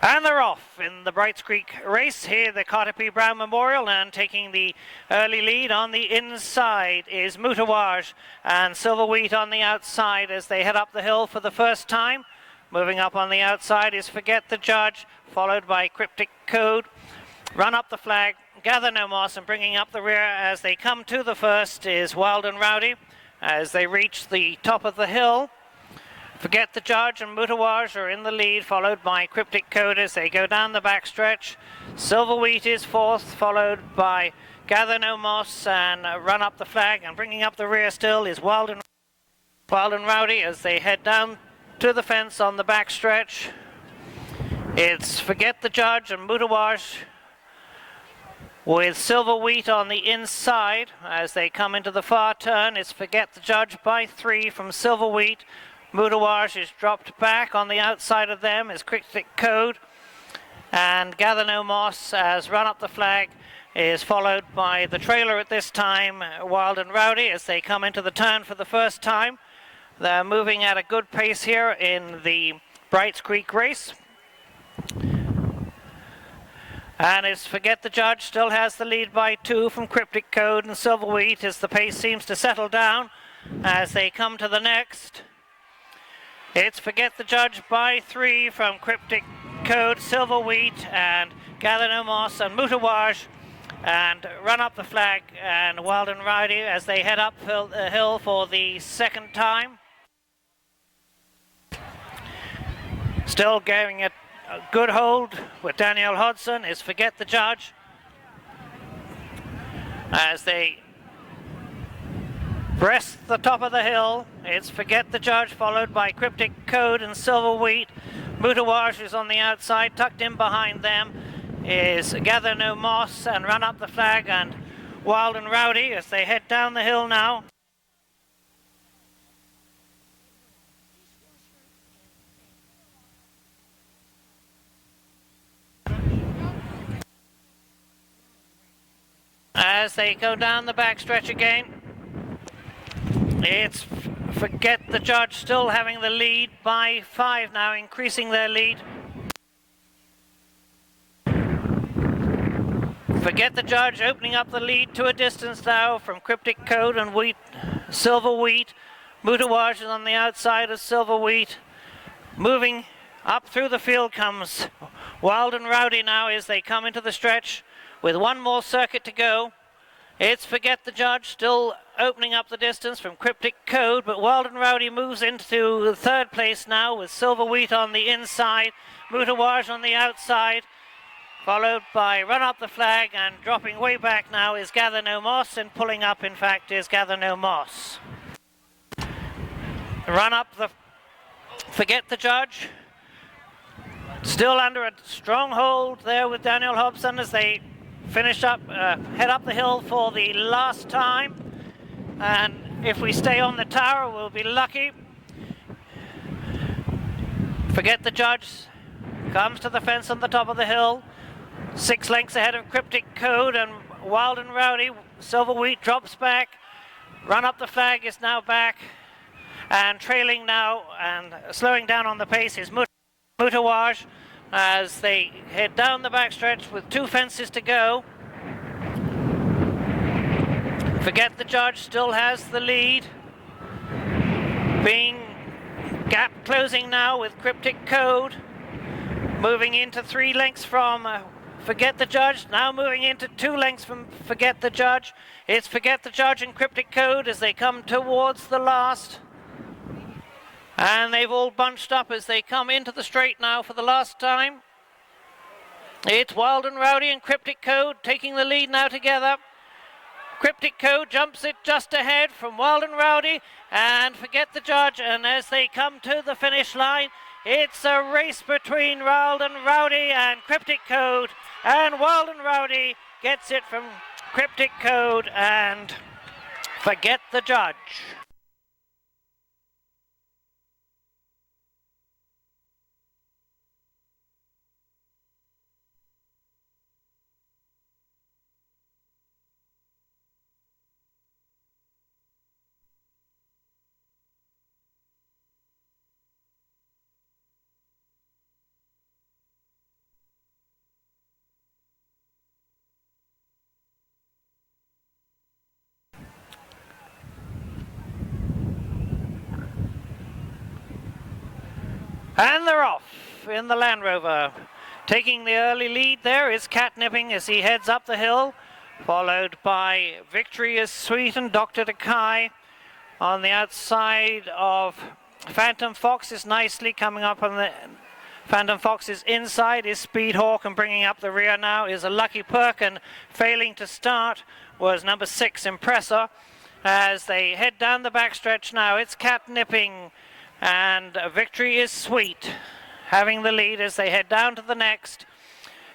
And they're off in the Brights Creek race. Here the Carter P. Brown Memorial, and taking the early lead on the inside is Moutawaj, and Silver Wheat on the outside as they head up the hill for the first time. Moving up on the outside is Forget the Judge, followed by Cryptic Code. Run Up the Flag, Gather No Moss, and bringing up the rear as they come to the first is Wild and Rowdy as they reach the top of the hill. Forget the Judge and Moutawaj are in the lead, followed by Cryptic Code as they go down the backstretch. Silver Wheat is fourth, followed by Gather No Moss and Run Up the Flag, and bringing up the rear still is Wild and Rowdy as they head down to the fence on the backstretch. It's Forget the Judge and Moutawaj with Silver Wheat on the inside as they come into the far turn. It's Forget the Judge by 3 from Silver Wheat. Moutawaj is dropped back. On the outside of them is Cryptic Code, and Gather No Moss as Run Up the Flag is followed by the trailer at this time, Wild and Rowdy, as they come into the turn for the first time. They're moving at a good pace here in the Brights Creek race. And it's Forget the Judge still has the lead by 2 from Cryptic Code and Silver Wheat as the pace seems to settle down as they come to the next. It's Forget the Judge by 3 from Cryptic Code, Silver Wheat, and Gather No Moss and Moutawaj, and Run Up the Flag and Wild and Rowdy as they head up the hill for the second time. Still giving it a good hold with Daniel Hodson is Forget the Judge as they breast the top of the hill. It's Forget the Judge, followed by Cryptic Code and Silver Wheat. Moutawaj is on the outside. Tucked in behind them is Gather No Moss and Run Up the Flag and Wild and Rowdy as they head down the hill now. As they go down the backstretch again, it's Forget the Judge still having the lead by 5 now, increasing their lead. Forget the Judge opening up the lead to a distance now from Cryptic Code and Silver Wheat. Moutawaj is on the outside of Silver Wheat. Moving up through the field comes Wild and Rowdy now as they come into the stretch with one more circuit to go. It's Forget the Judge still opening up the distance from Cryptic Code, but Wild and Rowdy moves into third place now with Silver Wheat on the inside, Moutawaj on the outside, followed by Run Up the Flag, and dropping way back now is Gather No Moss, and pulling up in fact is Gather No Moss. Run Up the Forget the Judge still under a strong hold there with Daniel Hobson as they finish up, head up the hill for the last time, and if we stay on the tower we'll be lucky. Forget the Judge comes to the fence on the top of the hill, 6 lengths ahead of Cryptic Code and Wild and Rowdy. Silver Wheat drops back. Run Up the Flag is now back and trailing now, and slowing down on the pace is Moutawaj as they head down the backstretch with 2 fences to go. Forget the Judge still has the lead, being gap closing now with Cryptic Code, moving into 3 lengths from Forget the Judge, now moving into 2 lengths from Forget the Judge. It's Forget the Judge and Cryptic Code as they come towards the last. And they've all bunched up as they come into the straight now for the last time. It's Wild and Rowdy and Cryptic Code taking the lead now together. Cryptic Code jumps it just ahead from Wild and Rowdy and Forget the Judge, and as they come to the finish line, it's a race between Wild and Rowdy and Cryptic Code, and Wild and Rowdy gets it from Cryptic Code and Forget the Judge. And they're off in the Land Rover. Taking the early lead there is Catnipping as he heads up the hill, followed by Victory is Sweet and Dr. Takai. On the outside of Phantom Fox is nicely coming up on the Phantom Fox's inside is Speedhawk, and bringing up the rear now is a Lucky Perk, and failing to start was number 6 Impressor. As they head down the backstretch now, it's Catnipping and Victory is Sweet having the lead as they head down to the next.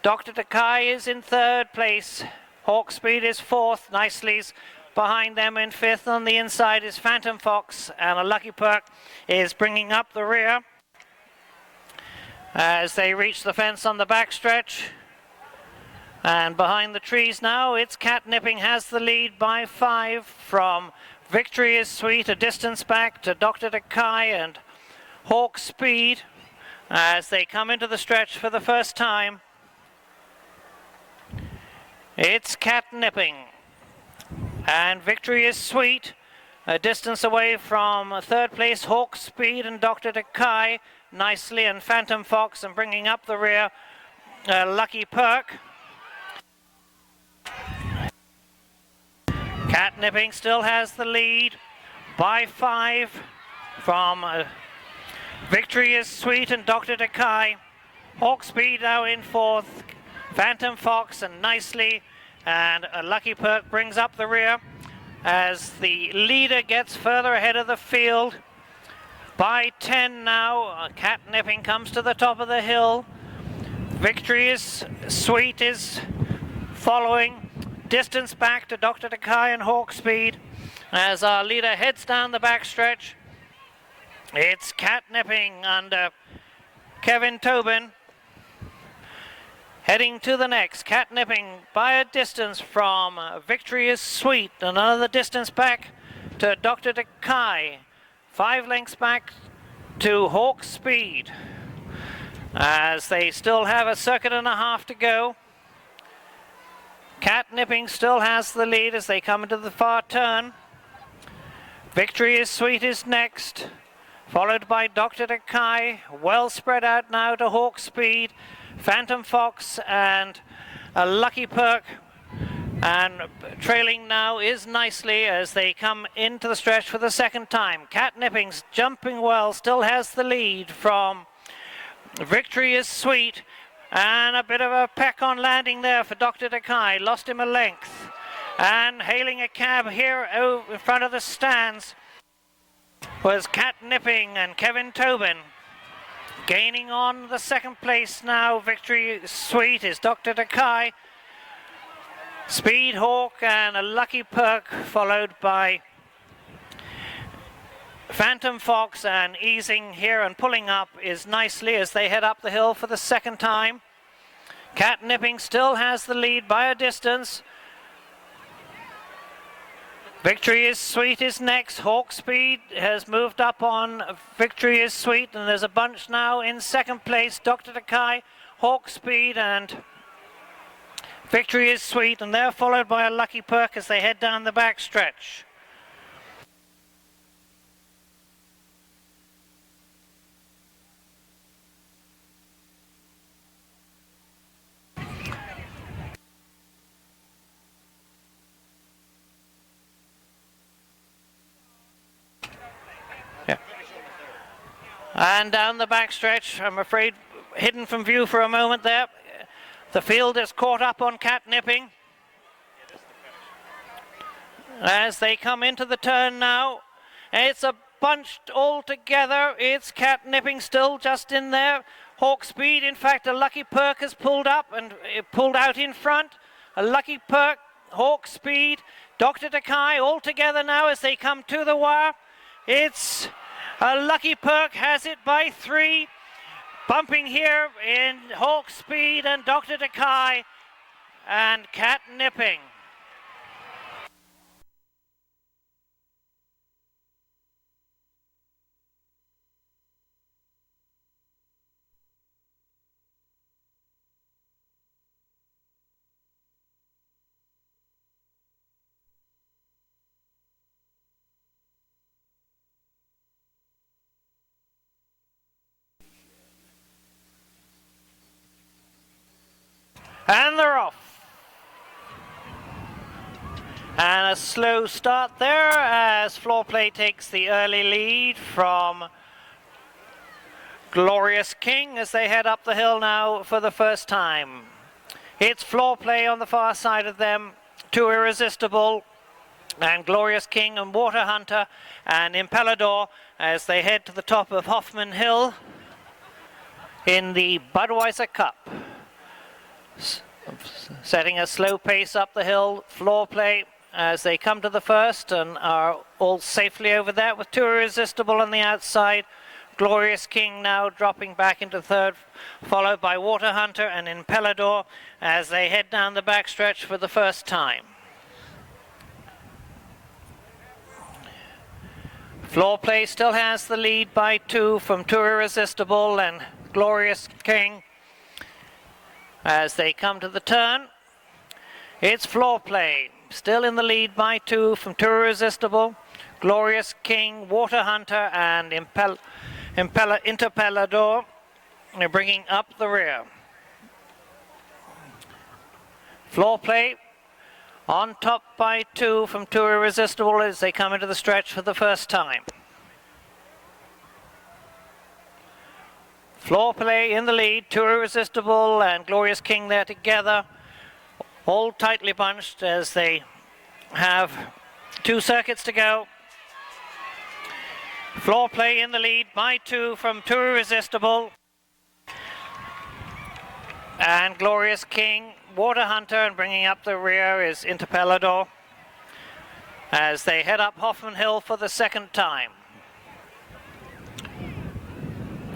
Dr. Takai is in 3rd place. Hawk Speed is 4th. Nicely's behind them in 5th. On the inside is Phantom Fox, and a Lucky Perk is bringing up the rear as they reach the fence on the backstretch. And behind the trees now, it's Catnipping has the lead by 5 from Victory is Sweet, a distance back to Dr. Takai and Hawk Speed as they come into the stretch for the first time. It's Catnipping and Victory is Sweet, a distance away from 3rd place Hawk Speed and Dr. Takai nicely, and Phantom Fox, and bringing up the rear Lucky Perk. Catnipping still has the lead by 5 from Victory is Sweet and Dr. Takai. Hawk Speed now in 4th. Phantom Fox and nicely, and a Lucky Perk brings up the rear as the leader gets further ahead of the field by 10 now. Catnipping comes to the top of the hill. Victory is Sweet is following. Distance back to Dr. Takai and Hawk Speed as our leader heads down the backstretch. It's Catnipping under Kevin Tobin heading to the next. Catnipping by a distance from Victory is Sweet, another distance back to Dr. Takai, 5 lengths back to Hawk Speed as they still have a circuit and a half to go. Catnipping still has the lead as they come into the far turn. Victory is Sweet is next, followed by Dr. Takai, well spread out now to Hawk Speed, Phantom Fox and a Lucky Perk, and trailing now is nicely as they come into the stretch for the second time. Catnipping's jumping well, still has the lead from Victory is Sweet, and a bit of a peck on landing there for Dr. Takai, lost him a length, and hailing a cab here in front of the stands was Catnipping and Kevin Tobin. Gaining on the second place now, Victory Sweet is Dr. Takai. Speedhawk and a Lucky Perk, followed by Phantom Fox, and easing here and pulling up is nicely as they head up the hill for the second time. Catnipping still has the lead by a distance. Victory is Sweet is next. Hawk Speed has moved up on Victory is Sweet, and there's a bunch now in second place. Dr. Takai, Hawk Speed and Victory is Sweet, and they're followed by a Lucky Perk as they head down the back stretch. And down the backstretch, I'm afraid, hidden from view for a moment there. The field is caught up on Catnipping as they come into the turn now. It's a bunched all together. It's Catnipping still just in there. Hawk Speed, in fact, a Lucky Perk has pulled up and pulled out in front. A Lucky Perk, Hawk Speed, Dr. Takai all together now as they come to the wire. It's a Lucky Perk has it by 3. Bumping here in Hawk Speed and Dr. Takai and Catnipping. And they're off. And a slow start there as Floor Play takes the early lead from Glorious King as they head up the hill now for the first time. It's Floor Play on the far side of them, Too Irresistible and Glorious King and Water Hunter and Impelador as they head to the top of Hoffman Hill in the Budweiser Cup. Setting a slow pace up the hill, Floor Play as they come to the first and are all safely over there with Too Irresistible on the outside. Glorious King now dropping back into third, followed by Water Hunter and Impelador as they head down the backstretch for the first time. Floor Play still has the lead by 2 from Too Irresistible and Glorious King as they come to the turn. It's Floor Play still in the lead by 2 from Too Irresistible, Glorious King, Water Hunter and Interpelador. They're bringing up the rear. Floor Play on top by 2 from Too Irresistible as they come into the stretch for the first time. Floor Play in the lead, Too Irresistible and Glorious King there together, all tightly bunched as they have 2 circuits to go. Floor Play in the lead by 2 from Too Irresistible and Glorious King, Water Hunter, and bringing up the rear is Interpelador as they head up Hoffman Hill for the second time.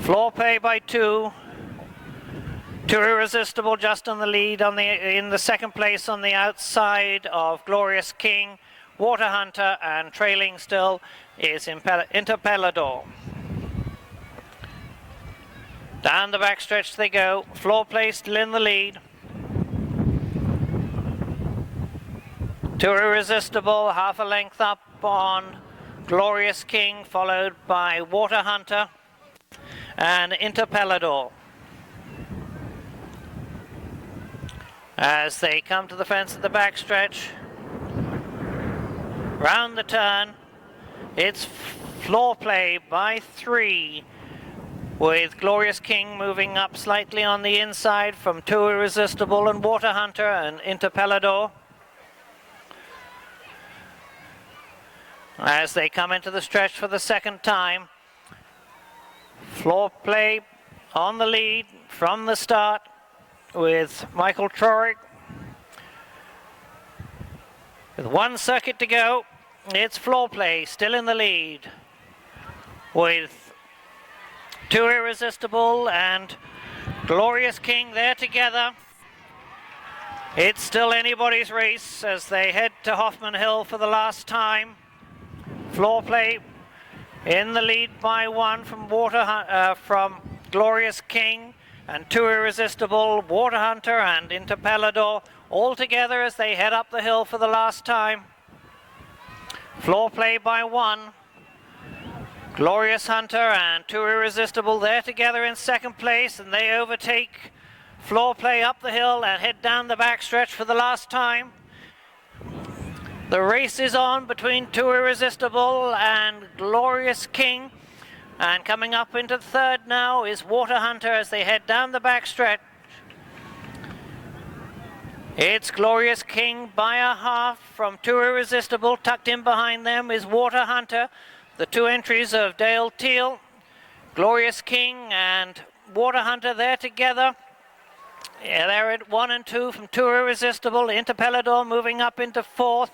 Floor Play by 2. Too Irresistible just on the lead in the second place on the outside of Glorious King, Water Hunter, and trailing still is Interpelador. Down the backstretch they go. Floor Play still in the lead. Too Irresistible half a length up on Glorious King, followed by Water Hunter and Interpelador. As they come to the fence at the backstretch, round the turn, it's Floor Play by 3 with Glorious King moving up slightly on the inside from Too Irresistible and Water Hunter and Interpelador. As they come into the stretch for the second time, Floor Play on the lead from the start with Michael Trorig. With 1 circuit to go, it's Floor Play still in the lead with Too Irresistible and Glorious King there together. It's still anybody's race as they head to Hoffman Hill for the last time. Floor Play in the lead by 1 from Glorious King and Too Irresistible, Water Hunter and Interpelador all together as they head up the hill for the last time. Floor Play by 1. Glorious Hunter and Too Irresistible there together in second place, and they overtake Floor Play up the hill and head down the backstretch for the last time. The race is on between Too Irresistible and Glorious King. And coming up into third now is Water Hunter as they head down the backstretch. It's Glorious King by a half from Too Irresistible. Tucked in behind them is Water Hunter. The 2 entries of Dale Teal. Glorious King and Water Hunter there together. Yeah, they're at 1 and 2 from Too Irresistible. Interpelador moving up into fourth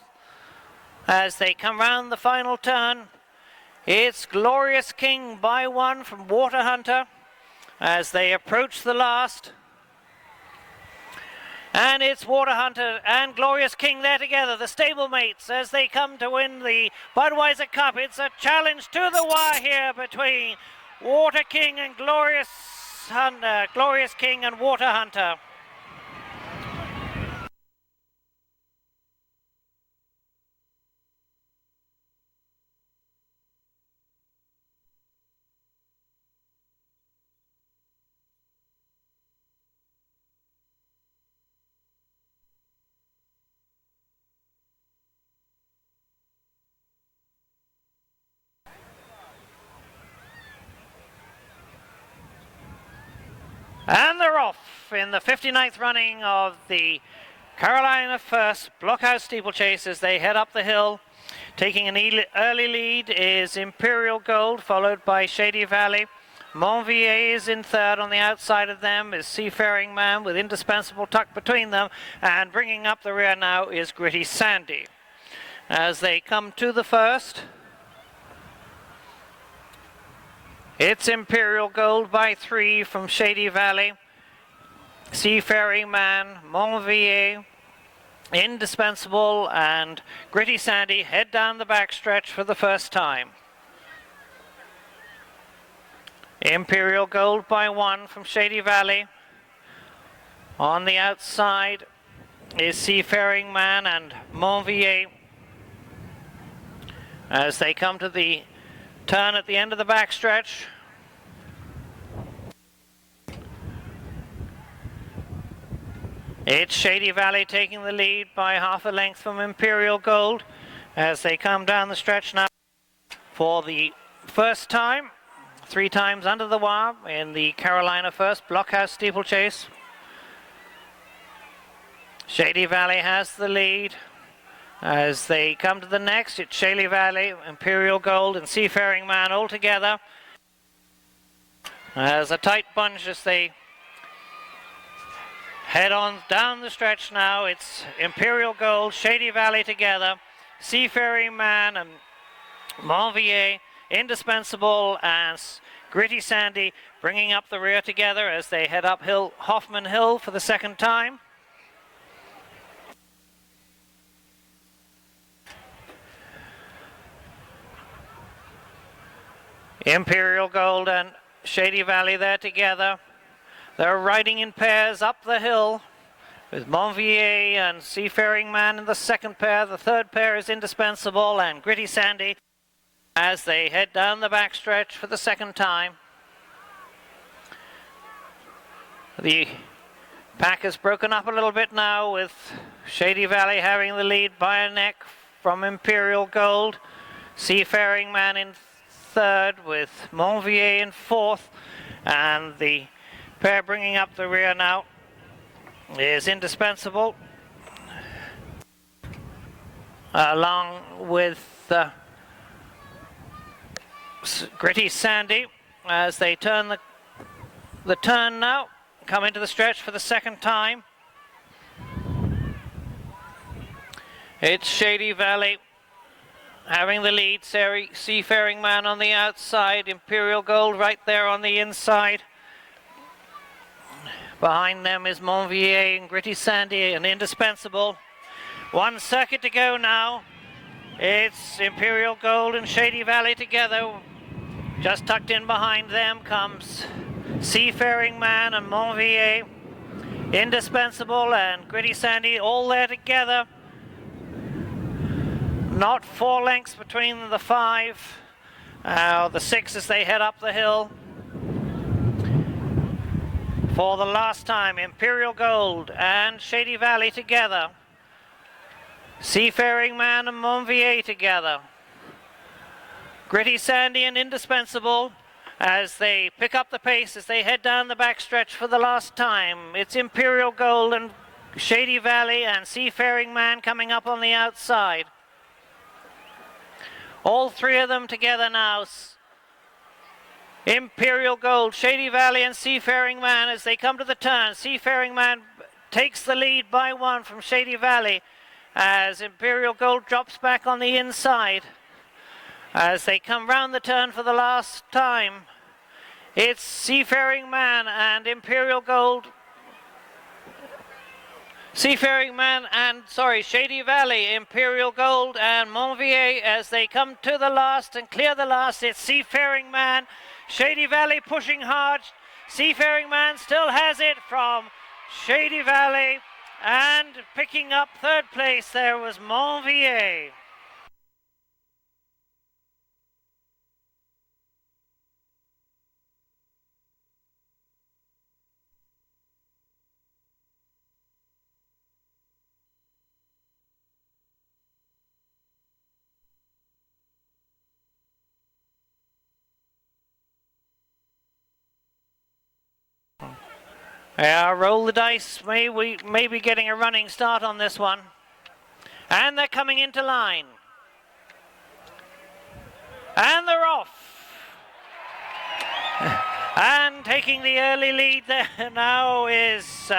as they come round the final turn. It's Glorious King by 1 from Water Hunter as they approach the last. And it's Water Hunter and Glorious King there together, the stablemates, as they come to win the Budweiser Cup. It's a challenge to the wire here between Water King and Glorious King and Water Hunter. off in the 59th running of the Carolina First Blockhouse Steeplechase as they head up the hill. Taking an early lead is Imperial Gold, followed by Shady Valley. Monvier is in third. On the outside of them is Seafaring Man with Indispensable tucked between them, and bringing up the rear now is Gritty Sandy. As they come to the first, it's Imperial Gold by 3 from Shady Valley. Seafaring Man, Monvier, Indispensable, and Gritty Sandy head down the backstretch for the first time. Imperial Gold by 1 from Shady Valley. On the outside is Seafaring Man and Monvier. As they come to the turn at the end of the backstretch, it's Shady Valley taking the lead by half a length from Imperial Gold as they come down the stretch now for the first time, 3 times under the wire in the Carolina First Blockhouse Steeplechase. Shady Valley has the lead. As they come to the next, it's Shady Valley, Imperial Gold, and Seafaring Man all together. As a tight bunch as they head on down the stretch now, it's Imperial Gold, Shady Valley together, Seafaring Man and Monvier, Indispensable, and Gritty Sandy bringing up the rear together as they head uphill Hoffman Hill for the second time. Imperial Gold and Shady Valley there together. They're riding in pairs up the hill with Monvier and Seafaring Man in the second pair. The third pair is Indispensable and Gritty Sandy as they head down the backstretch for the second time. The pack is broken up a little bit now with Shady Valley having the lead by a neck from Imperial Gold. Seafaring Man in third with Monvier in fourth, and the pair bringing up the rear now is Indispensable along with Gritty Sandy as they turn the turn now, come into the stretch for the second time. It's Shady Valley having the lead, Seafaring Man on the outside, Imperial Gold right there on the inside. Behind them is Monvier and Gritty Sandy and Indispensable. 1 circuit to go now. It's Imperial Gold and Shady Valley together. Just tucked in behind them comes Seafaring Man and Monvier, Indispensable and Gritty Sandy, all there together. Not 4 lengths between the 5, the 6 as they head up the hill. For the last time, Imperial Gold and Shady Valley together. Seafaring Man and Monvier together. Gritty Sandy and Indispensable as they pick up the pace as they head down the backstretch for the last time. It's Imperial Gold and Shady Valley and Seafaring Man coming up on the outside. All 3 of them together now. Imperial Gold, Shady Valley and Seafaring Man as they come to the turn. Seafaring Man takes the lead by 1 from Shady Valley as Imperial Gold drops back on the inside. As they come round the turn for the last time, it's Seafaring Man and Imperial Gold. Seafaring Man and, Shady Valley, Imperial Gold and Monvier as they come to the last and clear the last. It's Seafaring Man, Shady Valley pushing hard. Seafaring Man still has it from Shady Valley, and picking up third place there was Monvier. Yeah, roll the dice. We may be getting a running start on this one. And they're coming into line. And they're off. And taking the early lead there now is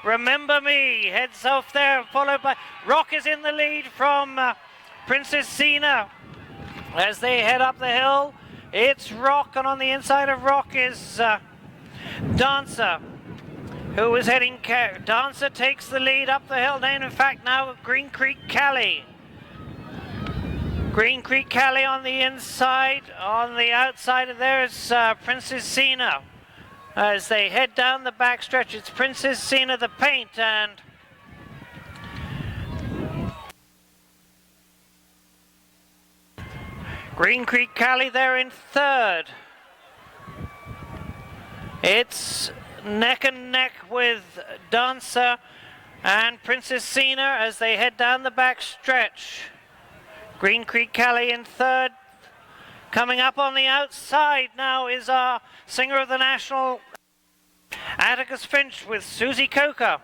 Remember Me. Heads off there, followed by Rock is in the lead from Princess Sina as they head up the hill. It's Rock, and on the inside of Rock is Dancer, who is heading. Dancer takes the lead up the hill. And in fact, now Green Creek Callie. Green Creek Callie on the inside. On the outside of there is Princess Sina. As they head down the back stretch, it's Princess Sina the paint, and Green Creek Callie there in third. It's neck and neck with Dancer and Princess Sina as they head down the back stretch. Green Creek Callie in third. Coming up on the outside now is our singer of the National, Atticus Finch, with Susie Coker.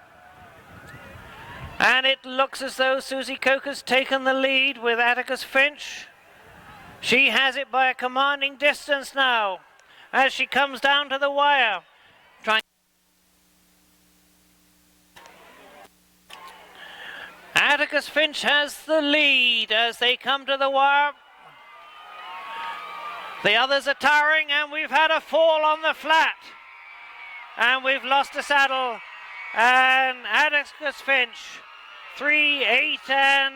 And it looks as though Susie Coker's taken the lead with Atticus Finch. She has it by a commanding distance now as she comes down to the wire. Atticus Finch has the lead as they come to the wire. The others are towering, and we've had a fall on the flat. And we've lost a saddle. And Atticus Finch, 3, 8, and